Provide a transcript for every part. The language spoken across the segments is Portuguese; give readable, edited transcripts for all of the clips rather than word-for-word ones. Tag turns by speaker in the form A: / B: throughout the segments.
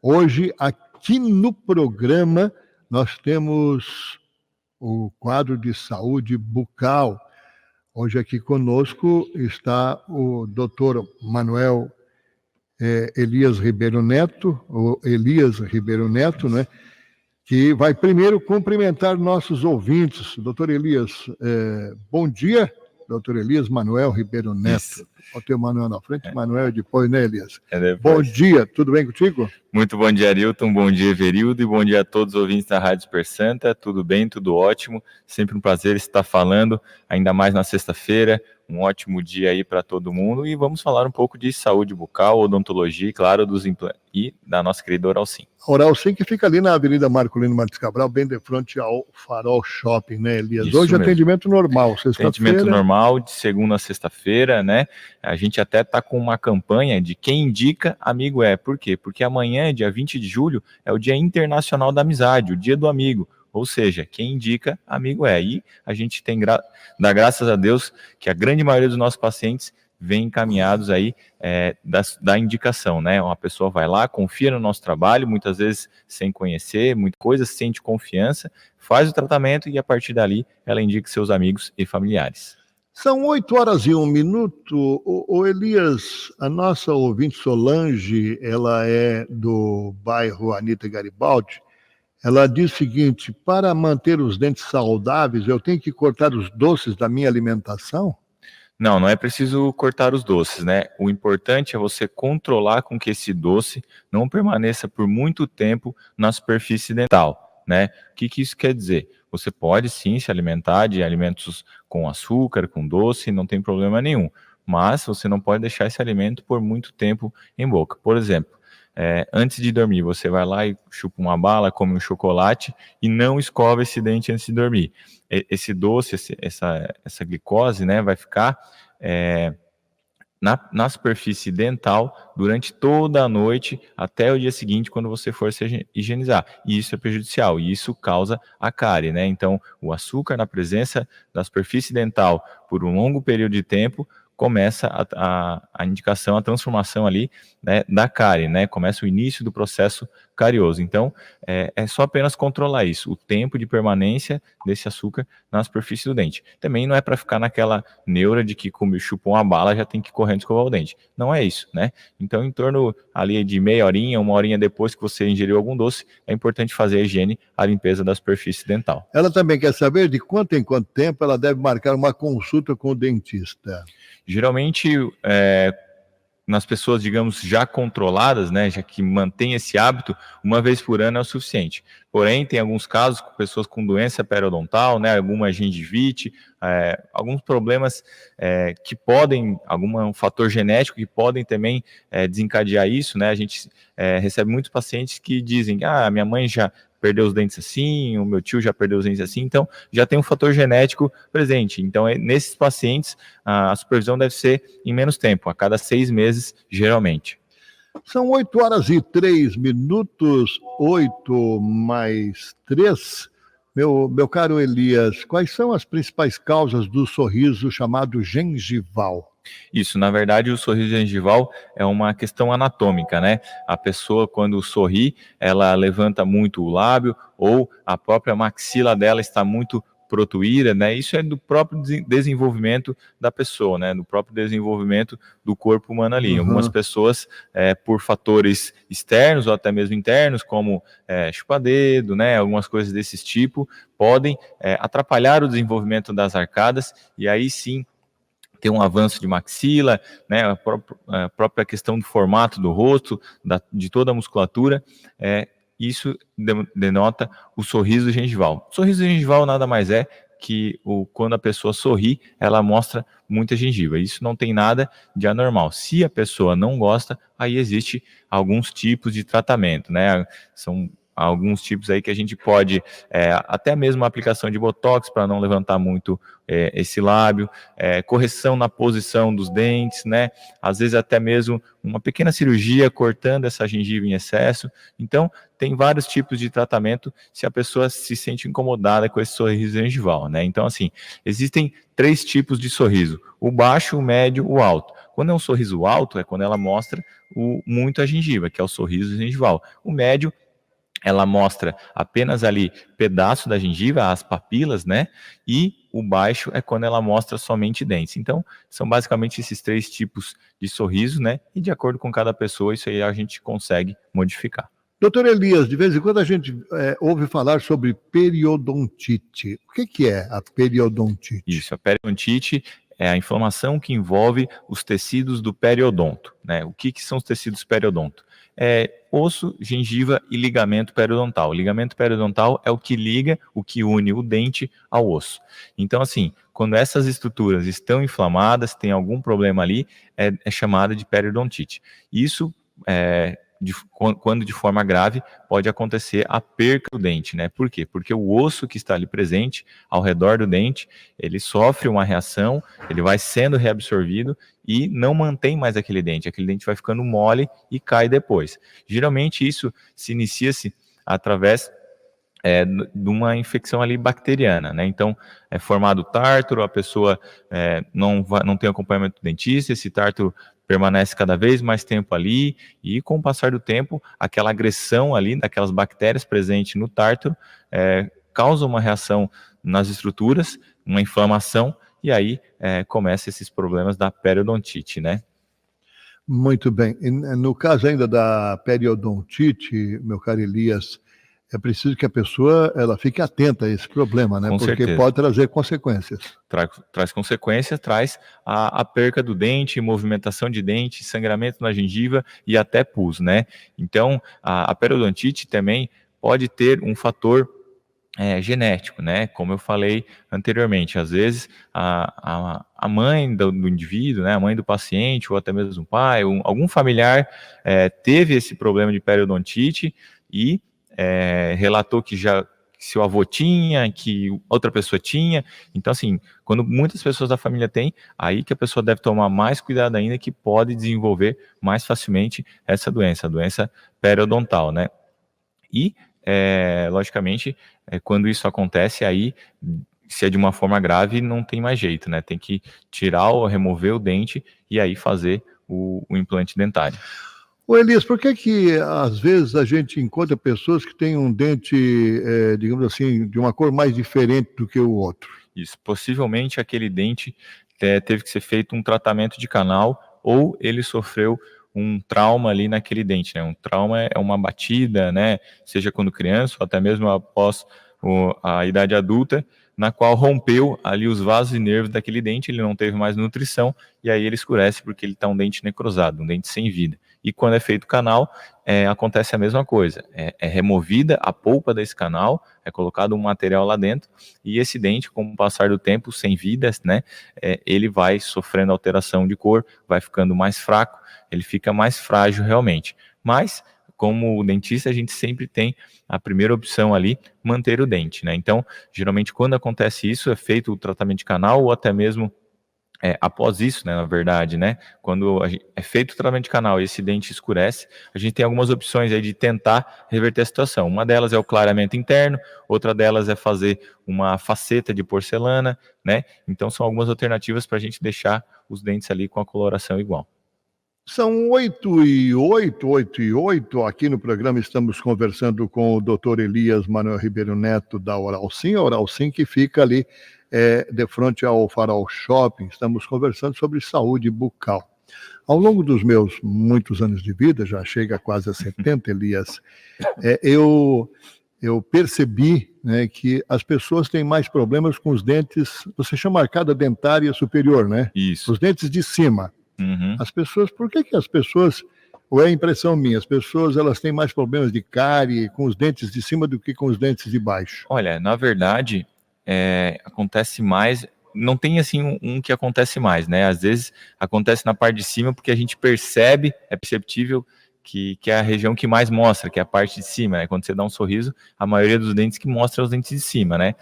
A: Hoje, aqui no programa, nós temos o quadro de saúde bucal. Hoje aqui conosco está o doutor Manuel Elias Ribeiro Neto, o Elias Ribeiro Neto, né? Que vai primeiro cumprimentar nossos ouvintes. Doutor Elias, bom dia. Doutor Elias Manuel Ribeiro Neto.
B: Isso.
A: Pode ter o Manuel na frente, Manuel depois, né, Elias?
B: Depois.
A: Bom dia, tudo bem contigo?
B: Muito bom dia, Arilton, bom dia, Everildo, e bom dia a todos os ouvintes da Rádio Super Santa. Tudo bem, tudo ótimo, sempre um prazer estar falando, ainda mais na sexta-feira. Um ótimo dia aí para todo mundo, e vamos falar um pouco de saúde bucal, odontologia e, claro, dos implantes e da nossa querida Oralsim.
A: Oralsim, que fica ali na Avenida Marcolino Martins Cabral, bem de frente ao Farol Shopping, né, Elias?
B: Isso
A: hoje
B: mesmo.
A: Atendimento normal, sexta-feira.
B: Atendimento normal, de segunda a sexta-feira, né? A gente até está com uma campanha de quem indica, amigo é. Por quê? Porque amanhã, dia 20 de julho, é o Dia Internacional da Amizade, o Dia do Amigo. Ou seja, quem indica, amigo é. E a gente tem dá graças a Deus que a grande maioria dos nossos pacientes vem encaminhados aí da indicação, né? Uma pessoa vai lá, confia no nosso trabalho, muitas vezes sem conhecer, muita coisa, sente confiança, faz o tratamento e a partir dali ela indica seus amigos e familiares.
A: São 8h01. O Elias, a nossa ouvinte Solange, ela é do bairro Anita Garibaldi. Ela diz o seguinte: para manter os dentes saudáveis, eu tenho que cortar os doces da minha alimentação?
B: Não é preciso cortar os doces, né? O importante é você controlar com que esse doce não permaneça por muito tempo na superfície dental, né? O que isso quer dizer? Você pode sim se alimentar de alimentos com açúcar, com doce, não tem problema nenhum, mas você não pode deixar esse alimento por muito tempo em boca. Por exemplo, antes de dormir, você vai lá e chupa uma bala, come um chocolate e não escova esse dente antes de dormir. Esse doce, essa glicose, né, vai ficar na superfície dental durante toda a noite até o dia seguinte, quando você for se higienizar. E isso é prejudicial, e isso causa a cárie, né? Então, o açúcar na presença da superfície dental por um longo período de tempo começa a indicação, a transformação ali, né, da cárie, né? Começa o início do processo carioso. Então, é só apenas controlar isso, o tempo de permanência desse açúcar na superfície do dente. Também não é para ficar naquela neura de que como chupou uma bala já tem que ir correndo escovar o dente. Não é isso, né? Então, em torno ali de meia horinha, uma horinha depois que você ingeriu algum doce, é importante fazer a higiene, a limpeza da superfície dental.
A: Ela também quer saber de quanto em quanto tempo ela deve marcar uma consulta com o dentista.
B: Geralmente, nas pessoas, digamos, já controladas, né, já que mantém esse hábito, uma vez por ano é o suficiente. Porém, tem alguns casos com pessoas com doença periodontal, né, alguma gengivite, alguns problemas que podem, algum fator genético que podem também desencadear isso, né, a gente recebe muitos pacientes que dizem, minha mãe já perdeu os dentes assim, o meu tio já perdeu os dentes assim, então já tem um fator genético presente. Então, nesses pacientes, a supervisão deve ser em menos tempo, a cada 6 meses, geralmente.
A: São 8h03, 8 mais 3. Meu caro Elias, quais são as principais causas do sorriso chamado gengival?
B: Isso, na verdade, o sorriso gengival é uma questão anatômica, né? A pessoa, quando sorri, ela levanta muito o lábio ou a própria maxila dela está muito protuída, né? Isso é do próprio desenvolvimento da pessoa, né? Do próprio desenvolvimento do corpo humano ali. Algumas pessoas, por fatores externos ou até mesmo internos, como chupa-dedo, né? Algumas coisas desse tipo, podem atrapalhar o desenvolvimento das arcadas e aí sim ter um avanço de maxila, né, a própria questão do formato do rosto, de toda a musculatura, isso denota o sorriso gengival. O sorriso gengival nada mais é que quando a pessoa sorri, ela mostra muita gengiva. Isso não tem nada de anormal. Se a pessoa não gosta, aí existe alguns tipos de tratamento, né? São alguns tipos aí que a gente pode, até mesmo a aplicação de botox para não levantar muito esse lábio, correção na posição dos dentes, né? Às vezes até mesmo uma pequena cirurgia cortando essa gengiva em excesso. Então, tem vários tipos de tratamento se a pessoa se sente incomodada com esse sorriso gengival, né? Então, assim, existem 3 tipos de sorriso: o baixo, o médio, o alto. Quando é um sorriso alto, é quando ela mostra muito a gengiva, que é o sorriso gengival. O médio, ela mostra apenas ali pedaço da gengiva, as papilas, né? E o baixo é quando ela mostra somente dentes. Então, são basicamente esses 3 tipos de sorriso, né? E de acordo com cada pessoa, isso aí a gente consegue modificar.
A: Doutor Elias, de vez em quando a gente ouve falar sobre periodontite. O que é a periodontite?
B: Isso, a periodontite é a inflamação que envolve os tecidos do periodonto, né? O que são os tecidos periodonto? Osso, gengiva e ligamento periodontal. O ligamento periodontal é o que liga, o que une o dente ao osso. Então, assim, quando essas estruturas estão inflamadas, tem algum problema ali, é chamada de periodontite. Isso quando de forma grave, pode acontecer a perca do dente, né? Por quê? Porque o osso que está ali presente, ao redor do dente, ele sofre uma reação, ele vai sendo reabsorvido e não mantém mais aquele dente vai ficando mole e cai depois. Geralmente isso se inicia-se através de uma infecção ali bacteriana, né? Então, é formado tártaro, a pessoa não tem acompanhamento do dentista, esse tártaro permanece cada vez mais tempo ali, e com o passar do tempo, aquela agressão ali daquelas bactérias presentes no tártaro causa uma reação nas estruturas, uma inflamação, e aí começa esses problemas da periodontite, né?
A: Muito bem. E no caso ainda da periodontite, meu caro Elias, é preciso que a pessoa ela fique atenta a esse problema, né?
B: Com
A: Porque
B: certeza.
A: pode trazer consequências.
B: Traz consequências, traz a perca do dente, movimentação de dente, sangramento na gengiva e até pus, né? Então, a periodontite também pode ter um fator genético, né? Como eu falei anteriormente, às vezes a mãe do indivíduo, né? A mãe do paciente, ou até mesmo o pai, algum familiar teve esse problema de periodontite e relatou que seu avô tinha, que outra pessoa tinha. Então, assim, quando muitas pessoas da família têm, aí que a pessoa deve tomar mais cuidado ainda, que pode desenvolver mais facilmente essa doença, a doença periodontal, né? E, logicamente, quando isso acontece, aí, se é de uma forma grave, não tem mais jeito, né? Tem que tirar ou remover o dente e aí fazer o implante dentário.
A: Ô Elias, por que às vezes a gente encontra pessoas que têm um dente, digamos assim, de uma cor mais diferente do que o outro?
B: Isso, possivelmente aquele dente teve que ser feito um tratamento de canal ou ele sofreu um trauma ali naquele dente, né? Um trauma é uma batida, né? Seja quando criança ou até mesmo após a idade adulta, na qual rompeu ali os vasos e nervos daquele dente, ele não teve mais nutrição e aí ele escurece porque ele está um dente necrosado, um dente sem vida. E quando é feito canal, acontece a mesma coisa. É removida a polpa desse canal, é colocado um material lá dentro, e esse dente, com o passar do tempo, sem vidas, né, ele vai sofrendo alteração de cor, vai ficando mais fraco, ele fica mais frágil realmente. Mas, como dentista, a gente sempre tem a primeira opção ali, manter o dente, né? Então, geralmente, quando acontece isso, é feito o tratamento de canal ou até mesmo após isso, né, na verdade, né, quando é feito o tratamento de canal e esse dente escurece, a gente tem algumas opções aí de tentar reverter a situação. Uma delas é o clareamento interno, outra delas é fazer uma faceta de porcelana, né? Então são algumas alternativas para a gente deixar os dentes ali com a coloração igual.
A: São 8h08. Aqui no programa estamos conversando com o Dr. Elias Manuel Ribeiro Neto da Oral Sim, a Oral Sim que fica ali de frente ao Farol Shopping. Estamos conversando sobre saúde bucal. Ao longo dos meus muitos anos de vida, já chega quase a 70, Elias, eu percebi, né, que as pessoas têm mais problemas com os dentes, você chama arcada dentária superior, né?
B: Isso.
A: Os dentes de cima.
B: Uhum.
A: As pessoas, por que as pessoas, ou é impressão minha, as pessoas elas têm mais problemas de cárie com os dentes de cima do que com os dentes de baixo?
B: Olha, na verdade, acontece mais, não tem assim um que acontece mais, né? Às vezes acontece na parte de cima porque a gente percebe, é perceptível que é a região que mais mostra, que é a parte de cima, né? Quando você dá um sorriso, a maioria dos dentes que mostra os dentes de cima, né?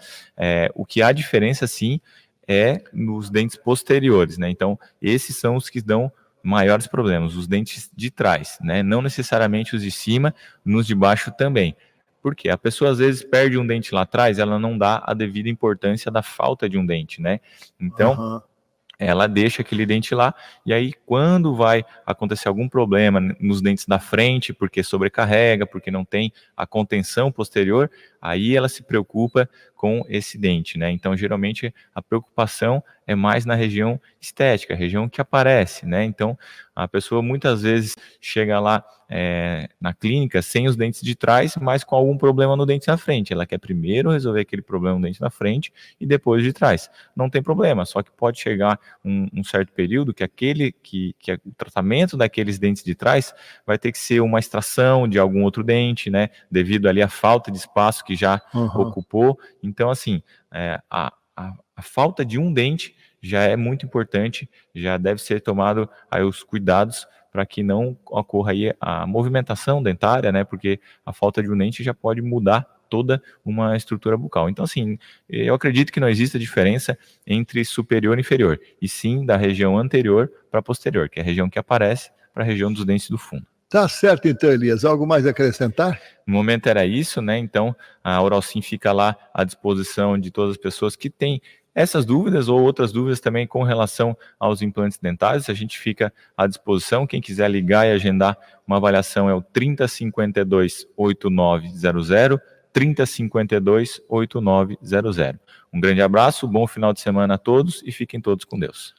B: O que há diferença, sim, é nos dentes posteriores, né? Então, esses são os que dão maiores problemas, os dentes de trás, né? Não necessariamente os de cima, nos de baixo também. Por quê? A pessoa às vezes perde um dente lá atrás, ela não dá a devida importância da falta de um dente, né? Então, ela deixa aquele dente lá, e aí quando vai acontecer algum problema nos dentes da frente, porque sobrecarrega, porque não tem a contenção posterior, aí ela se preocupa com esse dente, né? Então, geralmente, a preocupação é mais na região estética, a região que aparece, né? Então, a pessoa muitas vezes chega lá na clínica sem os dentes de trás, mas com algum problema no dente da frente. Ela quer primeiro resolver aquele problema no dente da frente e depois de trás. Não tem problema, só que pode chegar um certo período que o tratamento daqueles dentes de trás vai ter que ser uma extração de algum outro dente, né? Devido ali à falta de espaço que já ocupou. Então, assim, a falta de um dente já é muito importante, já deve ser tomado aí os cuidados para que não ocorra aí a movimentação dentária, né? Porque a falta de um dente já pode mudar toda uma estrutura bucal. Então, assim, eu acredito que não exista diferença entre superior e inferior, e sim da região anterior para posterior, que é a região que aparece para a região dos dentes do fundo.
A: Tá certo então, Elias. Algo mais a acrescentar?
B: No momento era isso, né? Então, a Oralsim fica lá à disposição de todas as pessoas que têm essas dúvidas ou outras dúvidas também com relação aos implantes dentários. A gente fica à disposição. Quem quiser ligar e agendar uma avaliação é o 3052-8900, 3052-8900. Um grande abraço, bom final de semana a todos e fiquem todos com Deus.